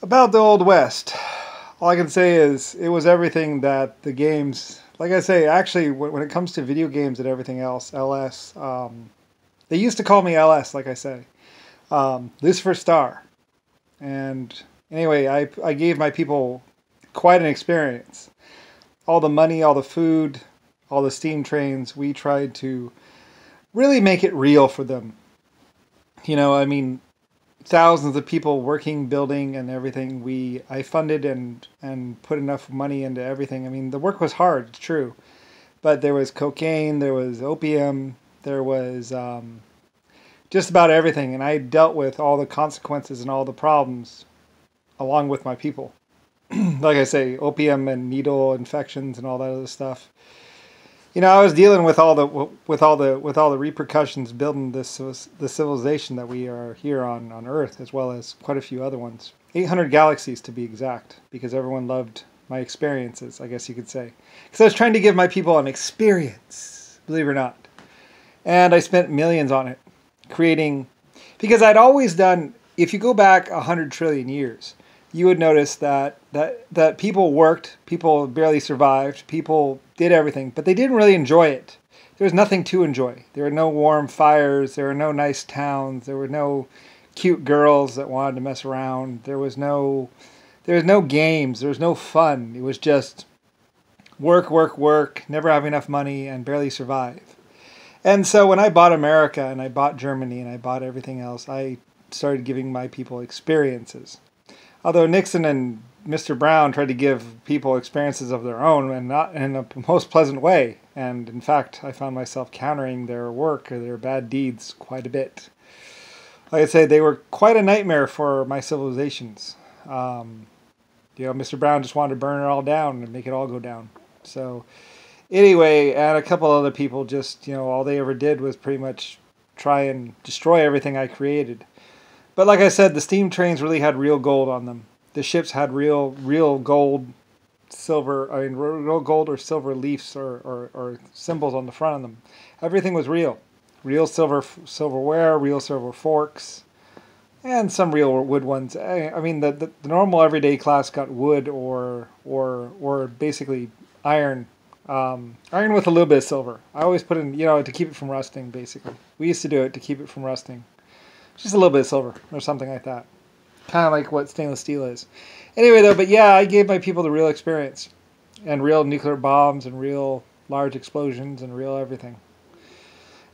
About the Old West, all I can say is it was everything that the games, like I say, actually, when it comes to video games and everything else, LS, they used to call me LS, like I say, Lucifer Star. And anyway, I gave my people quite an experience. All the money, all the food, all the steam trains, we tried to really make it real for them. I mean, thousands of people working, building, and everything. I funded and put enough money into everything. I mean, the work was hard, it's true, but there was cocaine, there was opium, there was just about everything, and I dealt with all the consequences and all the problems along with my people. Like I say, opium and needle infections and all that other stuff. I was dealing with all the repercussions building the civilization that we are here on Earth, as well as quite a few other ones. 800 galaxies to be exact, because everyone loved my experiences, I guess you could say. Because I was trying to give my people an experience, believe it or not. And I spent millions on it, creating, because I'd always done, if you go back 100 trillion years, you would notice that people worked, people barely survived, people did everything, but they didn't really enjoy it. There was nothing to enjoy. There were no warm fires, there were no nice towns, there were no cute girls that wanted to mess around, there was no games, there was no fun. It was just work, work, work, never have enough money, and barely survive. And so when I bought America, and I bought Germany, and I bought everything else, I started giving my people experiences. Although Nixon and Mr. Brown tried to give people experiences of their own, and not in a most pleasant way. And in fact, I found myself countering their work or their bad deeds quite a bit. Like I say, they were quite a nightmare for my civilizations. Mr. Brown just wanted to burn it all down and make it all go down. So anyway, and a couple other people just, all they ever did was pretty much try and destroy everything I created. But like I said, the steam trains really had real gold on them. The ships had real gold, silver, real gold or silver leaves or symbols on the front of them. Everything was real. Real silverware, real silver forks, and some real wood ones. I mean, the normal everyday class got wood or basically iron. Iron with a little bit of silver. I always put in, to keep it from rusting, basically. We used to do it to keep it from rusting. Just a little bit of silver or something like that. Kind of like what stainless steel is. Anyway, though, but yeah, I gave my people the real experience. And real nuclear bombs and real large explosions and real everything.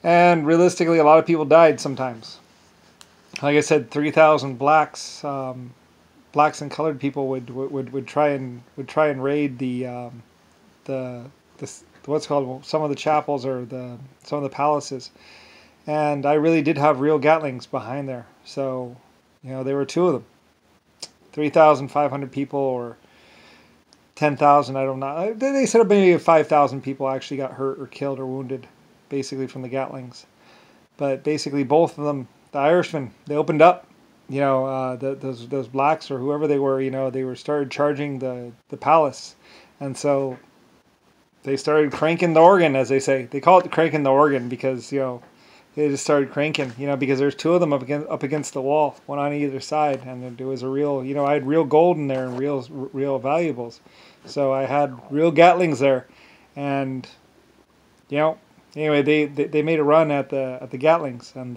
And realistically, a lot of people died sometimes. Like I said, 3,000 blacks and colored people would try and raid the what's called some of the chapels or some of the palaces. And I really did have real Gatlings behind there. So, there were two of them. 3,500 people or 10,000, I don't know. They said maybe 5,000 people actually got hurt or killed or wounded, basically from the Gatlings. But basically both of them, the Irishmen, they opened up. Those blacks or whoever they were, they started charging the palace. And so they started cranking the organ, as they say. They call it cranking the organ because, they just started cranking, because there's two of them up against the wall, one on either side, and there was a real, I had real gold in there and real valuables, so I had real Gatlings there, and anyway, they made a run at the Gatlings and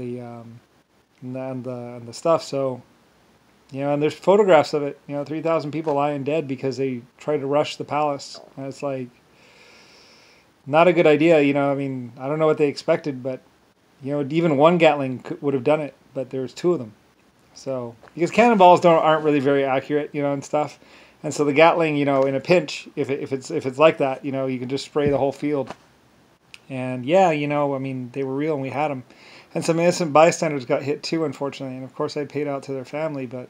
the stuff, so and there's photographs of it, 3,000 people lying dead because they tried to rush the palace, and it's like not a good idea, I mean, I don't know what they expected, but. Even one Gatling would have done it, but there's two of them. So, because cannonballs aren't really very accurate, and stuff. And so the Gatling, in a pinch, if it's like that, you can just spray the whole field. And yeah, I mean, they were real and we had them. And some innocent bystanders got hit too, unfortunately. And of course I paid out to their family, but,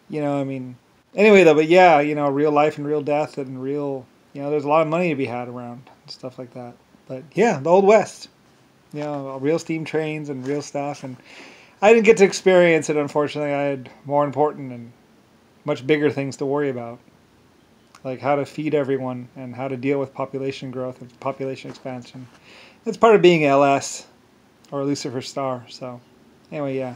I mean, anyway though, but yeah, real life and real death and real, there's a lot of money to be had around and stuff like that. But yeah, the Old West. Real steam trains and real stuff. And I didn't get to experience it, unfortunately. I had more important and much bigger things to worry about. Like how to feed everyone and how to deal with population growth and population expansion. That's part of being LS or Lucifer Star. So anyway, yeah.